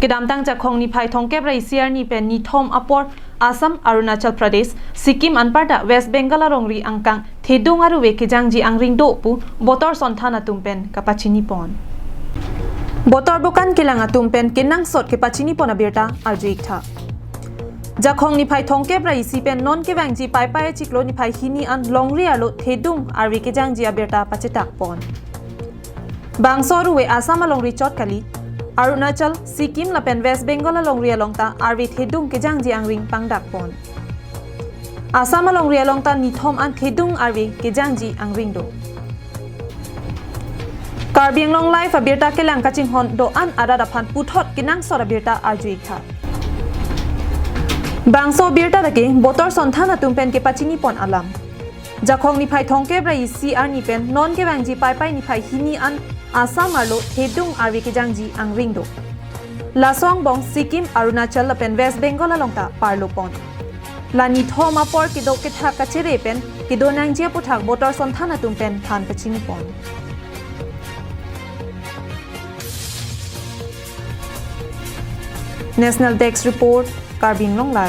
กิดามตั้งจากของนิพายทองเก็บไรเซียนี่เป็นนิทอมอปอร์อาซัมอรุณาชลประเทศสิกิมอันปาร์ดาเวสต์เบงกาลารองรีอังกังเทดุงอารุเวกิจังจีอังริงโดปูบอตอร์ซอนทานาตุมเป็นกับปัจจินิปอนบอตอร์บุกันกิลังอาตุมเป็นกินนังสดกับปัจจินิปอนอเบียร์ตาอาร์จิกท่าจากของนิพายทองเก็บไรซีเป็นนนเก็บแงจีไปจิกโลนิพายฮินีอันลองเรียโลเทดุงอาริกิจังจีอาเบียร์ตาปัจจิตักปอนบางโซรุเวอาซัมมาลองรีจอดกะลีอารุณาชลสิกิมละเป็นเวสต์เบงกอลลงเรียลงตาอาร์วิเทดุงเกจังจีอังริงปังดักปอนอาซามาลงเรียลงตานิทอมอันเทดุงอาร์วิเกจังจีอังริงโดการเบียงลงไลฟ์เบียร์ตาเกลังกัจิงฮอนโดอันอาราดาพันปุทอดกินังสอดเบียร์ตาอาร์จุยค่ะบางโซเบียร์ตาตะเกบอตอร์ซอนท่านาตุมเป็นเกปัจินิปอนอาลัมจากของนิพายทองเก็บไรซีอาร์นิเป็นนอนเก็บแงจีไปนิพายฮินีอันอาซามาโลเทดุงอาร์วิกิจังจีอังริงโดลาซองบองสิกิมอารุณาชลละเป็นเวสต์เบงกอลลงตาปาร์โลปอนลานิทอมาปอร์กิโดกิทักกัจเจเรเป็นกิโดนังเจียปุถักบอตอร์ซอนทานาตุมเป็นทานปัจจินิปอน National Desk Report การบินลงไล